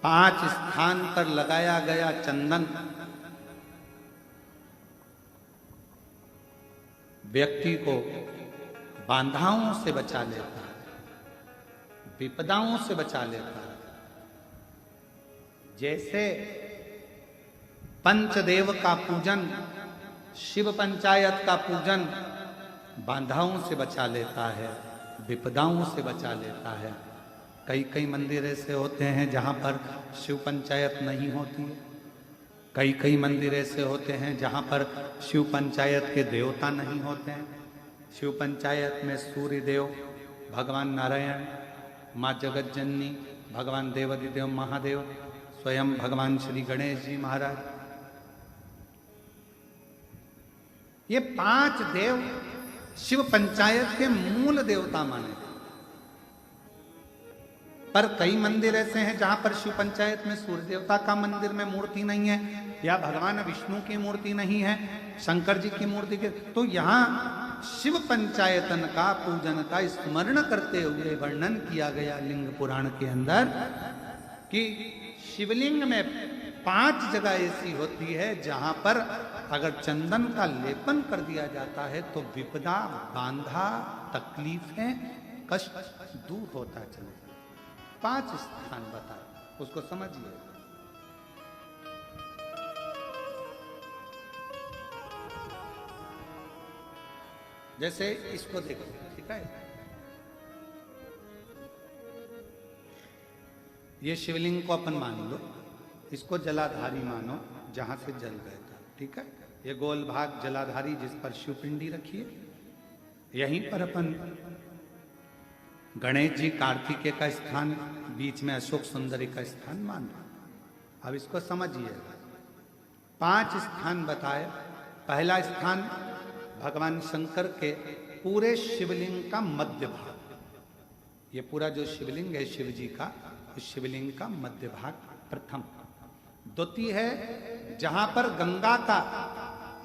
5 स्थान पर लगाया गया चंदन व्यक्ति को बाधाओं से बचा लेता है, विपदाओं से बचा लेता है। जैसे पंचदेव का पूजन, शिव पंचायत का पूजन बाधाओं से बचा लेता है, विपदाओं से बचा लेता है। कई कई मंदिर ऐसे होते हैं जहाँ पर शिव पंचायत नहीं होती है। कई कई मंदिर ऐसे होते हैं जहाँ पर शिव पंचायत के देवता नहीं होते हैं। शिव पंचायत में सूर्य देव, भगवान नारायण, माँ जगत जननी, भगवान देवाधिदेव महादेव, स्वयं भगवान श्री गणेश जी महाराज, ये 5 देव शिव पंचायत के मूल देवता माने। पर कई मंदिर ऐसे हैं जहां पर शिव पंचायत में सूर्य देवता का मंदिर में मूर्ति नहीं है, या भगवान विष्णु की मूर्ति नहीं है, शंकर जी की मूर्ति के, तो यहाँ शिव पंचायतन का पूजन का स्मरण करते हुए वर्णन किया गया लिंग पुराण के अंदर कि शिवलिंग में 5 जगह ऐसी होती है जहां पर अगर चंदन का लेपन कर दिया जाता है तो विपदा, बांधा, तकलीफें, कष्ट दूर होता चले। 5 स्थान बताए, उसको समझिए। जैसे इसको देखो, ठीक है, ये शिवलिंग को अपन मान लो, इसको जलाधारी मानो जहां से जल गए था, ठीक है। ये गोल भाग जलाधारी जिस पर शिवपिंडी रखी है, यहीं पर अपन गणेश जी, कार्तिकेय का स्थान, बीच में अशोक सुंदरी का स्थान मान लो। अब इसको समझिएगा। 5 स्थान बताए। पहला स्थान भगवान शंकर के पूरे शिवलिंग का मध्य भाग, ये पूरा जो शिवलिंग है शिव जी का, उस शिवलिंग का मध्य भाग प्रथम। द्वितीय है जहां पर गंगा का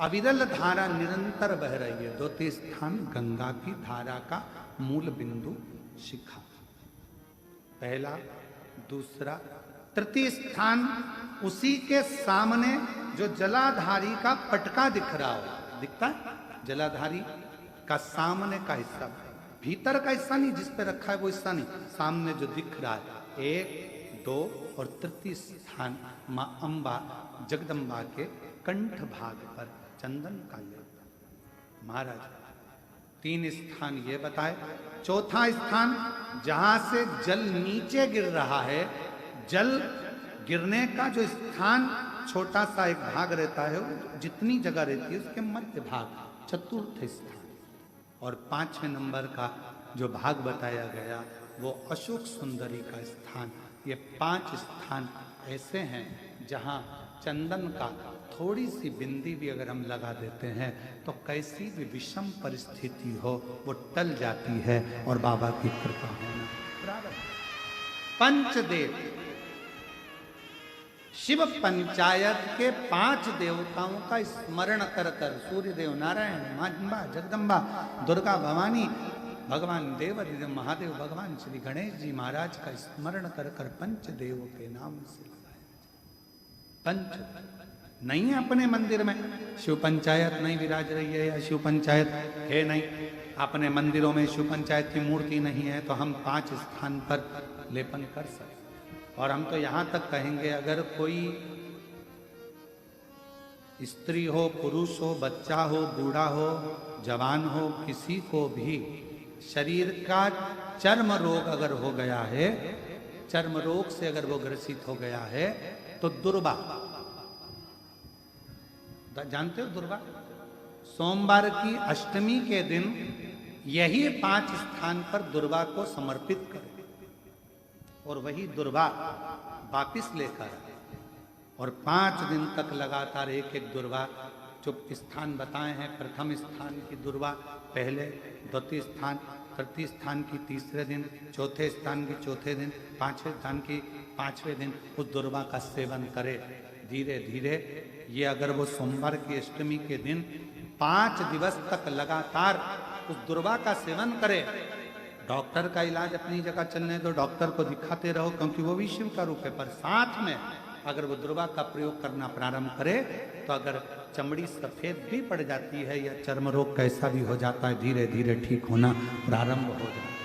अविरल धारा निरंतर बह रही है, द्वितीय स्थान गंगा की धारा का मूल बिंदु शिखा, पहला, दूसरा। तृतीय स्थान उसी के सामने जो जलाधारी का पटका दिख रहा हो, दिखता है जलाधारी का सामने का हिस्सा, भीतर का हिस्सा नहीं, जिस पे रखा है वो हिस्सा नहीं, सामने जो दिख रहा है। 1, 2 और तृतीय स्थान मां अंबा जगदम्बा के कंठ भाग पर चंदन का लेप। महाराज 3 स्थान ये बताए। चौथा स्थान जहां से जल नीचे गिर रहा है, जल गिरने का जो स्थान छोटा सा एक भाग रहता है, जितनी जगह रहती है उसके मध्य भाग, चतुर्थ स्थान। और 5वें नंबर का जो भाग बताया गया वो अशोक सुंदरी का स्थान। ये 5 स्थान ऐसे हैं जहां चंदन का थोड़ी सी बिंदी भी अगर हम लगा देते हैं तो कैसी भी विषम परिस्थिति हो वो टल जाती है, और बाबा की कृपा होना। पंचदेव शिव पंचायत के 5 देवताओं का स्मरण कर कर, सूर्य देव, नारायण, मां अंबा जगदम्बा, दुर्गा भवानी, भगवान देवाधिदेव महादेव, भगवान श्री गणेश जी महाराज का स्मरण कर कर पंचदेव के नाम से लगाया। पंच नहीं है अपने मंदिर में, शिव पंचायत नहीं विराज रही है या शिव पंचायत है नहीं, अपने मंदिरों में शिव पंचायत की मूर्ति नहीं है, तो हम 5 स्थान पर लेपन कर सकते। और हम तो यहां तक कहेंगे, अगर कोई स्त्री हो, पुरुष हो, बच्चा हो, बूढ़ा हो, जवान हो, किसी को भी शरीर का चर्म रोग अगर हो गया है, चर्म रोग से अगर वो ग्रसित हो गया है, तो दुर्वा, जानते हो दुर्वा, सोमवार की अष्टमी के दिन यही 5 स्थान पर दुर्वा को समर्पित करें, और वही दुर्वा वापिस लेकर, और 5 दिन तक लगातार एक एक दुर्वा, जो स्थान बताए हैं, प्रथम स्थान की दुर्वा पहले, द्वितीय स्थान, तृतीय स्थान की तीसरे दिन, चौथे स्थान की चौथे दिन, 5वें स्थान की 5वें दिन उस दुर्वा का सेवन करे। धीरे धीरे ये अगर वो सोमवार की अष्टमी के दिन 5 दिवस तक लगातार उस दुर्वा का सेवन करे, डॉक्टर का इलाज अपनी जगह चलने दो, डॉक्टर को दिखाते रहो, क्योंकि वो भी शिव का रूप है। पर साथ में अगर वो दुर्वा का प्रयोग करना प्रारंभ करे तो अगर चमड़ी सफेद भी पड़ जाती है या चर्म रोग कैसा भी हो जाता है, धीरे धीरे ठीक होना प्रारंभ हो जाता है।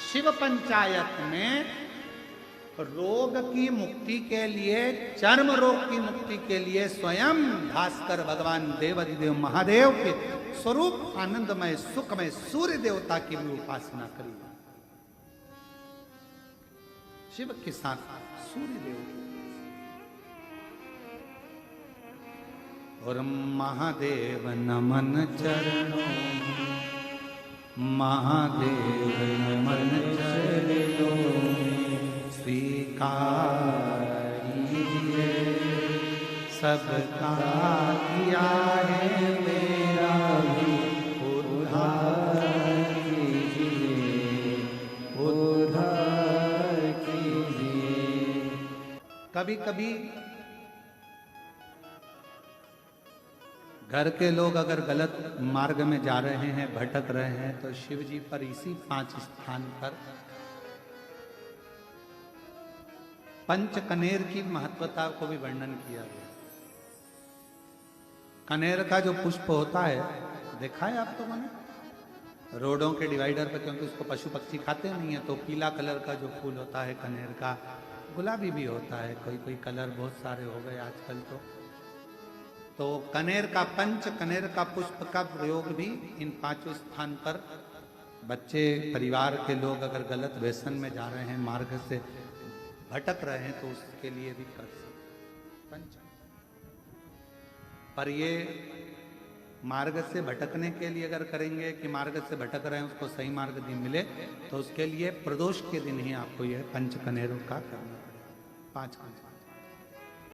शिव पंचायत में रोग की मुक्ति के लिए, चर्म रोग की मुक्ति के लिए स्वयं भास्कर भगवान देवाधिदेव महादेव के स्वरूप आनंदमय सुखमय सूर्य देवता की भी उपासना करी। शिव के साथ सूर्य देव और महादेव नमन चरणों, महादेव नमन चरणों स्वीकार कीजिए, सबका किया है मेरा उद्धार कीजिए, उद्धार कीजिए। कभी कभी घर के लोग अगर गलत मार्ग में जा रहे हैं, भटक रहे हैं, तो शिव जी पर इसी 5 स्थान पर पंच कनेर की महत्वता को भी वर्णन किया गया। कनेर का जो पुष्प होता है, देखा है आप लोगों ने रोडों के डिवाइडर पर, क्योंकि उसको पशु पक्षी खाते नहीं है, तो पीला कलर का जो फूल होता है कनेर का, गुलाबी भी होता है, कोई कोई कलर बहुत सारे हो गए आजकल। तो कनेर का, पंच कनेर का पुष्प का प्रयोग भी इन 5 स्थान पर बच्चे, परिवार के लोग अगर गलत व्यसन में जा रहे हैं, मार्ग से भटक रहे हैं, तो उसके लिए भी कर सकते पंच। पर ये मार्ग से भटकने के लिए अगर करेंगे कि मार्ग से भटक रहे हैं उसको सही मार्ग दिन मिले, तो उसके लिए प्रदोष के दिन ही आपको यह पंच कनेरों का करना पड़ेगा। 5 कनेर